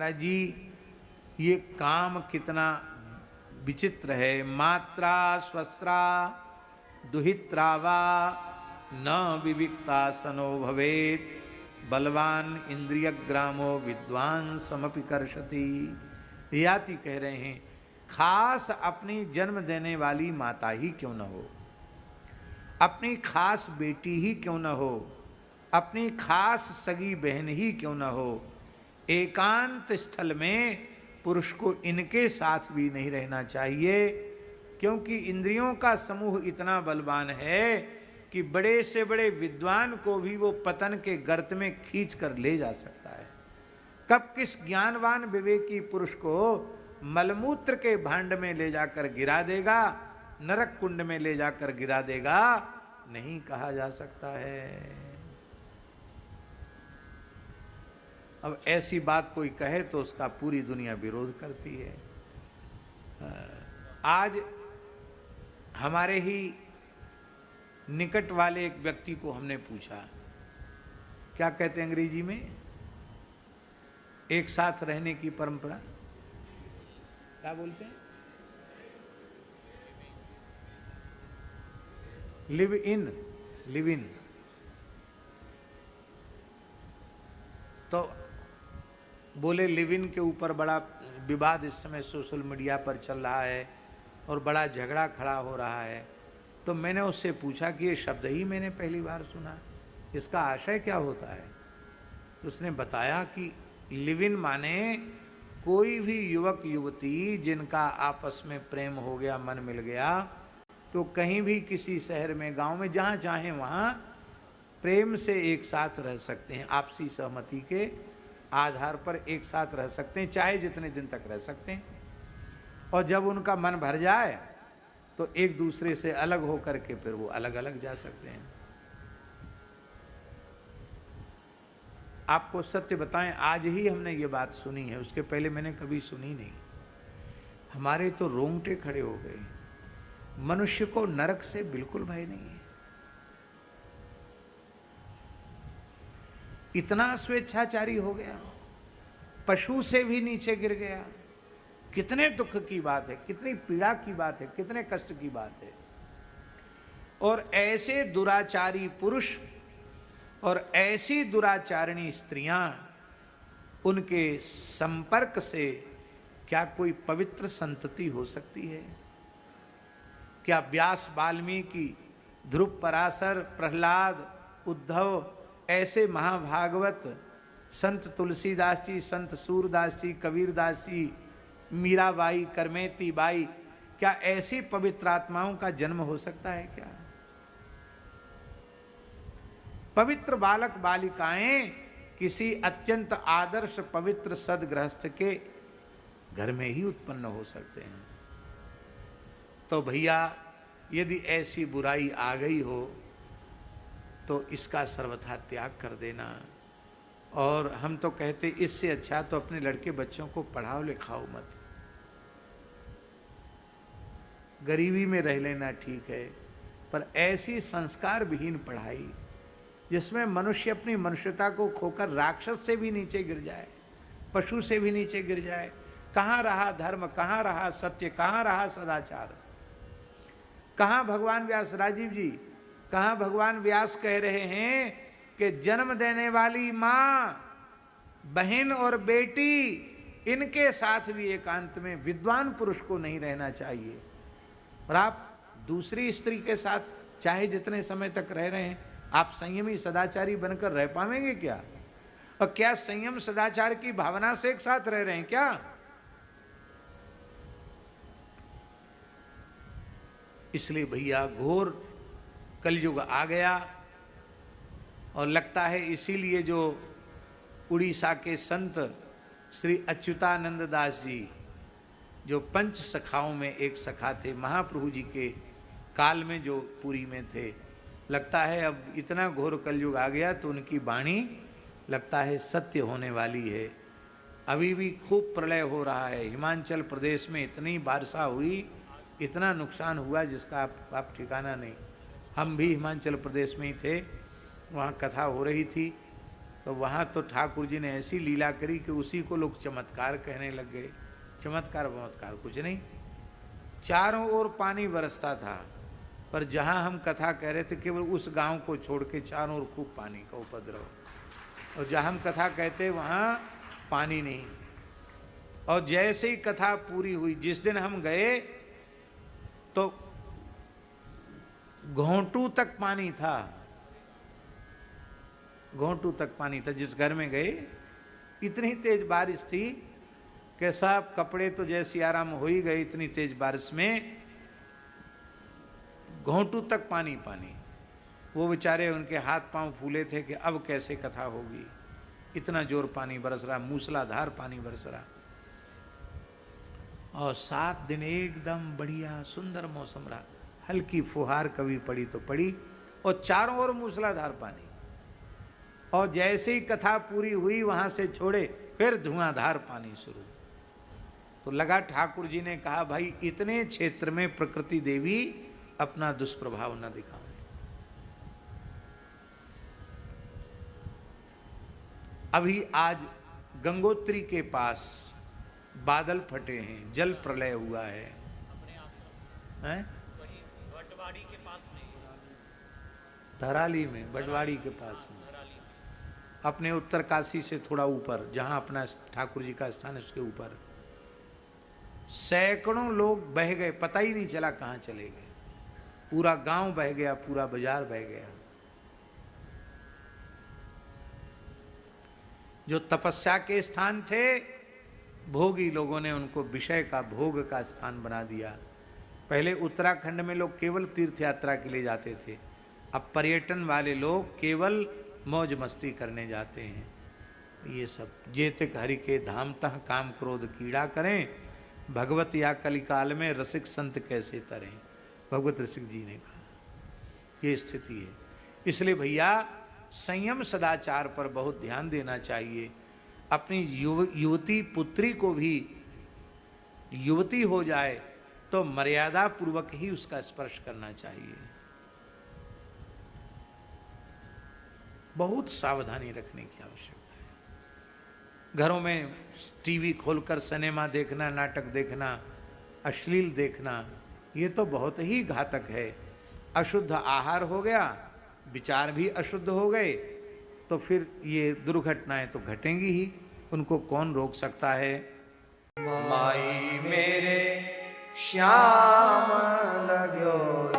महाराज जी ये काम कितना विचित्र है। मात्रा स्वस्रा दुहित्रा वा न विविक्तासनो भवेत बलवान इंद्रियग्रामो विद्वान समपि कर्षति। याति कह रहे हैं खास अपनी जन्म देने वाली माता ही क्यों न हो, अपनी खास बेटी ही क्यों न हो, अपनी खास सगी बहन ही क्यों न हो, एकांत स्थल में पुरुष को इनके साथ भी नहीं रहना चाहिए, क्योंकि इंद्रियों का समूह इतना बलवान है कि बड़े से बड़े विद्वान को भी वो पतन के गर्त में खींच कर ले जा सकता है। कब किस ज्ञानवान विवेकी पुरुष को मलमूत्र के भांड में ले जाकर गिरा देगा, नरक कुंड में ले जाकर गिरा देगा, नहीं कहा जा सकता है। अब ऐसी बात कोई कहे तो उसका पूरी दुनिया विरोध करती है। आज हमारे ही निकट वाले एक व्यक्ति को हमने पूछा, क्या कहते हैं अंग्रेजी में, एक साथ रहने की परंपरा क्या बोलते हैं, लिव इन। तो बोले लिव इन के ऊपर बड़ा विवाद इस समय सोशल मीडिया पर चल रहा है और बड़ा झगड़ा खड़ा हो रहा है। तो मैंने उससे पूछा कि ये शब्द ही मैंने पहली बार सुना, इसका आशय क्या होता है। तो उसने बताया कि लिव इन माने कोई भी युवक युवती जिनका आपस में प्रेम हो गया, मन मिल गया, तो कहीं भी किसी शहर में गांव में जहाँ चाहें वहाँ प्रेम से एक साथ रह सकते हैं, आपसी सहमति के आधार पर एक साथ रह सकते हैं, चाहे जितने दिन तक रह सकते हैं। और जब उनका मन भर जाए तो एक दूसरे से अलग होकर के फिर वो अलग अलग जा सकते हैं। आपको सत्य बताएं, आज ही हमने ये बात सुनी है, उसके पहले मैंने कभी सुनी नहीं। हमारे तो रोंगटे खड़े हो गए। मनुष्य को नरक से बिल्कुल भय नहीं है, इतना स्वेच्छाचारी हो गया, पशु से भी नीचे गिर गया। कितने दुख की बात है, कितनी पीड़ा की बात है, कितने कष्ट की बात है। और ऐसे दुराचारी पुरुष और ऐसी दुराचारिणी स्त्रियां, उनके संपर्क से क्या कोई पवित्र संतति हो सकती है? क्या व्यास, वाल्मीकि, ध्रुव, पराशर, प्रहलाद, उद्धव, ऐसे महाभागवत, संत तुलसीदास जी, संत सूरदास जी, कबीरदास जी, मीराबाई, करमेती बाई, क्या ऐसी पवित्र आत्माओं का जन्म हो सकता है क्या? पवित्र बालक बालिकाएं किसी अत्यंत आदर्श पवित्र सदगृहस्थ के घर में ही उत्पन्न हो सकते हैं। तो भैया यदि ऐसी बुराई आ गई हो तो इसका सर्वथा त्याग कर देना। और हम तो कहते इससे अच्छा तो अपने लड़के बच्चों को पढ़ाओ लिखाओ मत, गरीबी में रह लेना ठीक है, पर ऐसी संस्कार विहीन पढ़ाई जिसमें मनुष्य अपनी मनुष्यता को खोकर राक्षस से भी नीचे गिर जाए, पशु से भी नीचे गिर जाए। कहाँ रहा धर्म, कहाँ रहा सत्य, कहाँ रहा सदाचार? कहाँ भगवान व्यास, राजीव जी, कहाँ भगवान व्यास कह रहे हैं कि जन्म देने वाली माँ, बहन और बेटी, इनके साथ भी एकांत में विद्वान पुरुष को नहीं रहना चाहिए। और आप दूसरी स्त्री के साथ चाहे जितने समय तक रह रहे हैं, आप संयमी सदाचारी बनकर रह पाएंगे क्या? और क्या संयम सदाचार की भावना से एक साथ रह रहे हैं क्या? इसलिए भैया घोर कलयुग आ गया। और लगता है इसीलिए जो उड़ीसा के संत श्री अच्युतानंद दास जी, जो पंच सखाओं में एक सखा थे, महाप्रभु जी के काल में जो पुरी में थे, लगता है अब इतना घोर कलयुग आ गया तो उनकी वाणी लगता है सत्य होने वाली है। अभी भी खूब प्रलय हो रहा है। हिमाचल प्रदेश में इतनी वर्षा हुई, इतना नुकसान हुआ जिसका आप ठिकाना नहीं। हम भी हिमाचल प्रदेश में ही थे, वहाँ कथा हो रही थी। तो वहाँ तो ठाकुर जी ने ऐसी लीला करी कि उसी को लोग चमत्कार कहने लग गए। चमत्कार वमत्कार कुछ नहीं, चारों ओर पानी बरसता था, पर जहाँ हम कथा कह रहे थे केवल उस गांव को छोड़ के चारों ओर खूब पानी का उपद्रव, और जहाँ हम कथा कहते वहाँ पानी नहीं। और जैसे ही कथा पूरी हुई, जिस दिन हम गए तो घोंटू तक पानी था, घोंटू तक पानी था। जिस घर में गए इतनी तेज बारिश थी कि सब कपड़े तो जैसी आराम हो ही गए, इतनी तेज बारिश में घोंटू तक पानी पानी। वो बेचारे, उनके हाथ पांव फूले थे कि अब कैसे कथा होगी, इतना जोर पानी बरस रहा, मूसलाधार पानी बरस रहा। और 7 दिन एकदम बढ़िया सुंदर मौसम रहा, हल्की फुहार कभी पड़ी तो पड़ी, और चारों ओर मूसलाधार पानी। और जैसे ही कथा पूरी हुई वहां से छोड़े, फिर धुआंधार पानी शुरू। तो लगा, ठाकुर जी ने कहा भाई इतने क्षेत्र में प्रकृति देवी अपना दुष्प्रभाव न दिखाओ। अभी आज गंगोत्री के पास बादल फटे हैं, जल प्रलय हुआ है, बटवाड़ी के पास में, धराली में, बटवाड़ी के पास में, अपने उत्तर काशी से थोड़ा ऊपर, जहां अपना ठाकुर जी का स्थान है उसके ऊपर सैकड़ों लोग बह गए, पता ही नहीं चला कहां चले गए। पूरा गांव बह गया, पूरा बाजार बह गया। जो तपस्या के स्थान थे, भोगी लोगों ने उनको विषय का, भोग का स्थान बना दिया। पहले उत्तराखंड में लोग केवल तीर्थ यात्रा के लिए जाते थे, अब पर्यटन वाले लोग केवल मौज मस्ती करने जाते हैं। ये सब जेतिक हरि के धाम तह काम क्रोध कीड़ा करें, भगवत या कलिकाल में रसिक संत कैसे तरें। भगवत रसिक जी ने कहा ये स्थिति है। इसलिए भैया संयम सदाचार पर बहुत ध्यान देना चाहिए। अपनी युवती पुत्री को भी, युवती हो जाए तो मर्यादा पूर्वक ही उसका स्पर्श करना चाहिए। बहुत सावधानी रखने की आवश्यकता है। घरों में टीवी खोलकर सिनेमा देखना, नाटक देखना, अश्लील देखना, ये तो बहुत ही घातक है। अशुद्ध आहार हो गया, विचार भी अशुद्ध हो गए, तो फिर ये दुर्घटनाएं तो घटेंगी ही, उनको कौन रोक सकता है। माई मेरे श्याम लगो